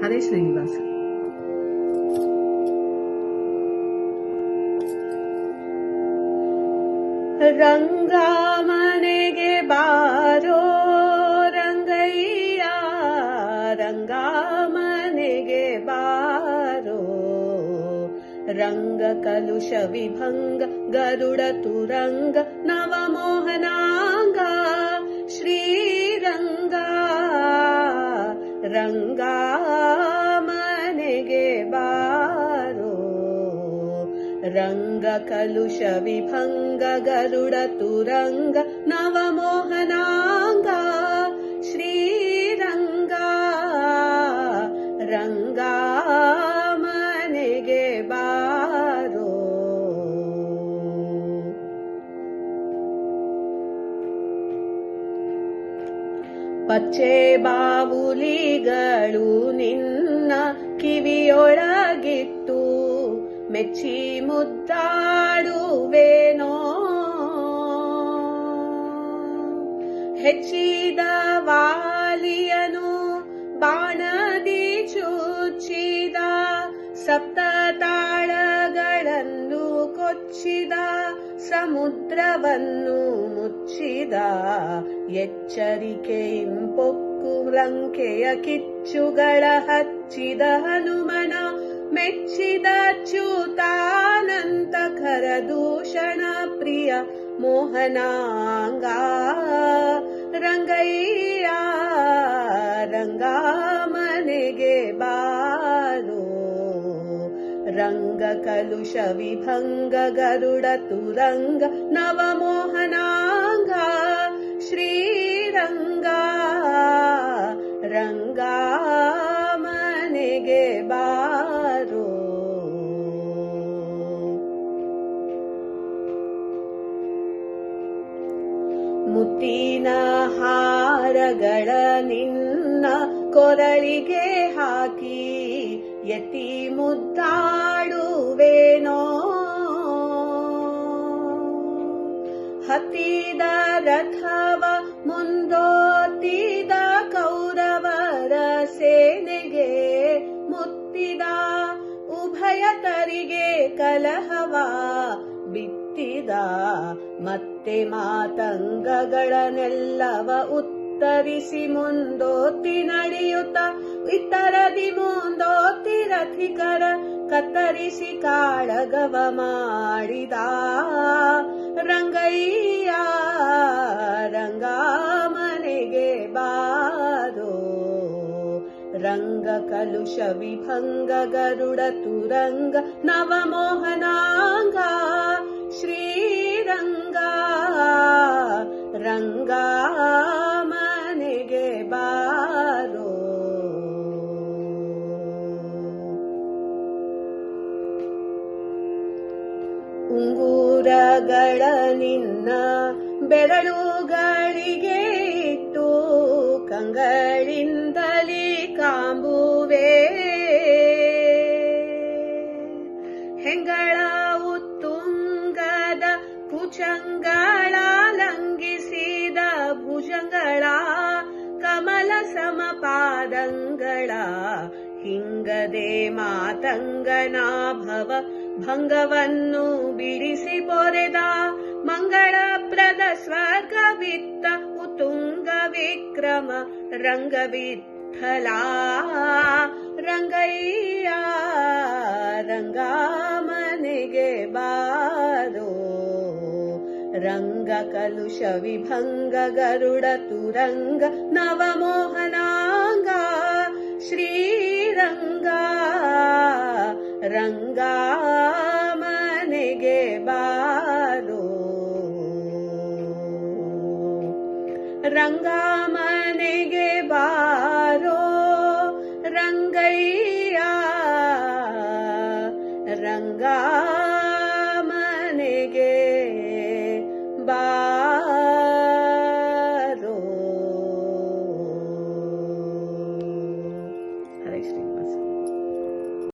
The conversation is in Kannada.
ಹರೇ ಶ್ರೀನಿವಾಸ. ರಂಗ ಮನೆಗೆ ಬಾರೋ ರಂಗಯ್ಯ, ರಂಗ ಮನೆಗೆ ಬಾರೋ. ರಂಗ ಕಲುಷ ವಿಭಂಗ ಗರುಡ ತುರಂಗ ನವಮೋಹನಾಂಗ ಶ್ರೀರಂಗ. ರಂಗ ಮನೆಗೆ ಬಾರೋ. ರಂಗ ಕಲುಷ ವಿಭಂಗ ಗರುಡ ತುರಂಗ ನವಮೋಹನಾಂಗ ಶ್ರೀರಂಗ. ರಂಗ ಮನೆಗೆ ಬಾರೋ. ಪಚ್ಚೆ ಬಾವುಲಿಗಳು ನಿನ್ನ ಕಿವಿಯೊಳಗಿಟ್ಟು ಮೆಚ್ಚಿ ಮುದ್ದಾಡುವೇನೋ. ಹೆಚ್ಚಿದ ವಾಲಿಯನು ಬಾಣದಿ ಚುಚ್ಚಿದ, ಸಪ್ತ ತಾಳಗಳನ್ನು ಕೊಚ್ಚಿದ, ಸಮುದ್ರವನ್ನು ಮುಚ್ಚಿದ. ಎಚ್ಚರಿಕೆ ಇಂಪೊಕ್ಕು ಲಂಕೆಯ ಕಿಚ್ಚುಗಳ ಹಚ್ಚಿದ ಹನುಮನ ಮೆಚ್ಚಿದ ಚ್ಯುತಾನಂತ ಖರದೂಷಣ ಪ್ರಿಯ ಮೋಹನಾಂಗ. ರಂಗಯ್ಯ ರಂಗ ಮನೆಗೆ ಬಾರೋ. ರಂಗ ಕಲುಷ ವಿಭಂಗ ಗರುಡ ತುರಂಗ ನವಮೋಹನಾಂಗ ಶ್ರೀರಂಗ. ರಂಗ ಮನೆಗೆ ಬಾರೋ. ಮುತ್ತಿನ ಹಾರಗಳ ನಿನ್ನ ಕೊರಳಿಗೆ ಹಾಕಿ ಎತ್ತಿ ಮುದ್ದಾಡುವೇನೋ. ಹತ್ತಿದ ರಥವ ಮುಂದೋತಿದ ಕೌರವರ ಸೇನೆಗೆ ಮುತ್ತಿದ, ಉಭಯತರಿಗೆ ಕಲಹವ ಬಿತ್ತಿದ. ಮತ್ತೆ ಮಾತಂಗಗಳನ್ನೆಲ್ಲವ ಉತ್ತರಿಸಿ ಮುಂದೋತಿ ನಡೆಯುತ್ತ, ಇತರದಿ ಮುಂದೋತಿ ರಥಿಕರ ಕತ್ತರಿಸಿ ಕಾಳಗವ ಮಾಡಿದ. ರಂಗಯ್ಯ ರಂಗ ಮನೆಗೆ ಬಾರೋ. ರಂಗ ಕಲುಷ ವಿಭಂಗ ಗರುಡ ತುರಂಗ ನವಮೋಹನಾಂಗ ಶ್ರೀರಂಗ. ರಂಗ ಮನೆಗೆ ಬಾರೋ. ಉಂಗುರಗಳ ನಿನ್ನ ಬೆರಳುಗಳಿಗೆ ಇಟ್ಟು ಕಂಗಳಿಂದಲೇ ಕಾಂಬುವೆ. ಹೆಂಗಳ ಉತ್ತುಂಗದ ಕುಚಂಗಳ ಲಂಘಿಸಿದ ಭುಜಂಗಳ ಕಮಲ ಸಮಪಾದಂಗಳ ಹಿಂಗದೆ ಮಾತಂಗನಾಭವ ಭಂಗವನ್ನು ಬಿಡಿಸಿ ಪೊರೆದ. ಮಂಗಳಪ್ರದ ಸ್ವರ್ಗವಿತ್ತ ಉತುಂಗ ವಿಕ್ರಮ ರಂಗವಿಠಲ. ರಂಗಯ್ಯ ರಂಗ ಮನೆಗೆ ಬಾರೋ. ರಂಗ ಕಲುಷ ವಿಭಂಗ ಗರುಡ ತುರಂಗ ನವಮೋಹನಾಂಗ ಶ್ರೀರಂಗ. ರಂಗ ಮನೆಗೆ ಬಾರೋ. ರಂಗ ಮನೆಗೆ ಬಾರೋ.